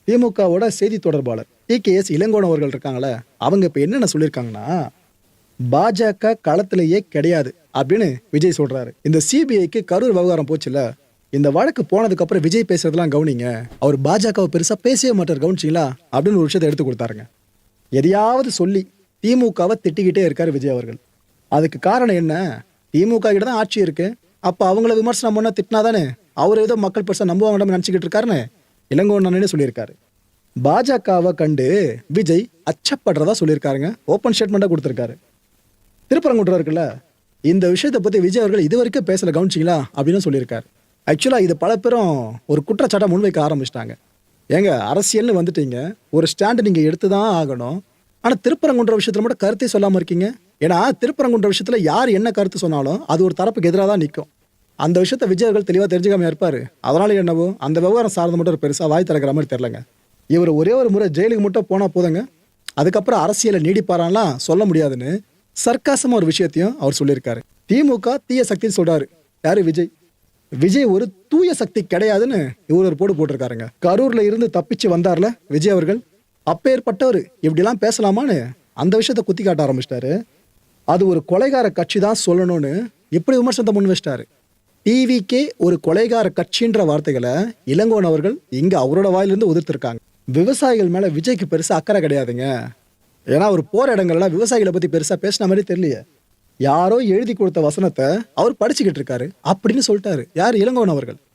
திமுகவோட செய்தி தொடர்பாளர் டிகேஎஸ் இளங்கோவன் அவர்கள் இருக்காங்களே, அவங்க இப்ப என்னென்ன சொல்லியிருக்காங்கன்னா, பாஜக களத்திலேயே கிடையாது அப்படின்னு விஜய் சொல்றாரு. இந்த சிபிஐக்கு கரூர் விவகாரம் போச்சுல, இந்த வழக்கு போனதுக்கு அப்புறம் விஜய் பேசுறதெல்லாம் கவனிங்க, அவர் பாஜகவை பெருசா பேசவே மாட்டார், கவனிச்சிங்களா அப்படின்னு ஒரு விஷயத்தை எடுத்து கொடுத்தாருங்க. எதையாவது சொல்லி திமுகவை திட்டிக்கிட்டே இருக்காரு விஜய் அவர்கள். அதுக்கு காரணம் என்ன? திமுக கிட்ட தான் ஆட்சி இருக்கு, அப்ப அவங்கள விமர்சனம் பண்ண திட்டினாதானே அவர் ஏதோ மக்கள் பெருசா நம்புவாங்கன்னு நினைச்சுக்கிட்டு இருக்காருன்னு இளங்கோவன் சொல்லியிருக்காரு. பாஜகவை கண்டு விஜய் அச்சப்படுறதா சொல்லியிருக்காருங்க. ஓப்பன் ஸ்டேட்மெண்ட்டாக கொடுத்துருக்காரு. திருப்பரங்குன்றம் இருக்குல்ல, இந்த விஷயத்தை பற்றி விஜய் அவர்கள் இது வரைக்கும் பேசல, கவனிச்சிங்களா அப்படின்னு சொல்லியிருக்காரு. ஆக்சுவலாக இது பல பேரும் ஒரு குற்றச்சாட்டை முன்வைக்க ஆரம்பிச்சிட்டாங்க. ஏங்க, அரசியல்னு வந்துட்டீங்க, ஒரு ஸ்டாண்டு நீங்கள் எடுத்து தான் ஆகணும். ஆனால் திருப்பரங்குன்ற விஷயத்தில் மட்டும் கருத்தே சொல்லாமல் இருக்கீங்க. ஏன்னா திருப்பரங்குன்ற விஷயத்தில் யார் என்ன கருத்து சொன்னாலும் அது ஒரு தரப்புக்கு எதிராக தான் நிற்கும். அந்த விஷயத்தை விஜய் அவர்கள் தெளிவாக தெரிஞ்சுக்காம இருப்பார். அதனால என்னவோ அந்த விவகாரம் சார்ந்த மட்டும் ஒரு பெருசாக வாய் திறக்கிற மாதிரி தெரிலங்க. இவர் ஒரே ஒரு முறை ஜெயிலுக்கு மட்டும் போனால் போதுங்க, அதுக்கப்புறம் அரசியலை நீடிப்பாரான்லாம் சொல்ல முடியாதுன்னு சர்க்காசமாக ஒரு விஷயத்தையும் அவர் சொல்லியிருக்காரு. திமுக தீய சக்தின்னு சொல்றாரு யாரு? விஜய். விஜய் ஒரு தூய சக்தி கிடையாதுன்னு இவர் ஒரு போட்டிருக்காருங்க. கரூர்ல இருந்து தப்பிச்சு வந்தார்ல விஜய் அவர்கள், அப்பேற்பட்டவர் இப்படிலாம் பேசலாமான்னு அந்த விஷயத்தை குத்தி காட்ட ஆரம்பிச்சிட்டாரு. அது ஒரு கொலைகார கட்சி தான் சொல்லணும்னு இப்படி விமர்சனத்தை முன் வச்சிட்டாரு. டிவிக்கே ஒரு கொலைகார கட்சின்ற வார்த்தைகளை இளங்கோவன் அவர்கள் இங்க அவரோட வாயிலிருந்து உதிர்த்திருக்காங்க. விவசாயிகள் மேல விஜய்க்கு பெருசா அக்கறை கிடையாதுங்க. ஏன்னா அவர் போற இடங்கள்லாம் விவசாயிகளை பத்தி பெருசா பேசின மாதிரி தெரியலையே. யாரோ எழுதி கொடுத்த வசனத்தை அவர் படிச்சுக்கிட்டு இருக்காரு அப்படின்னு சொல்லிட்டாரு யார்? இளங்கோவன் அவர்கள்.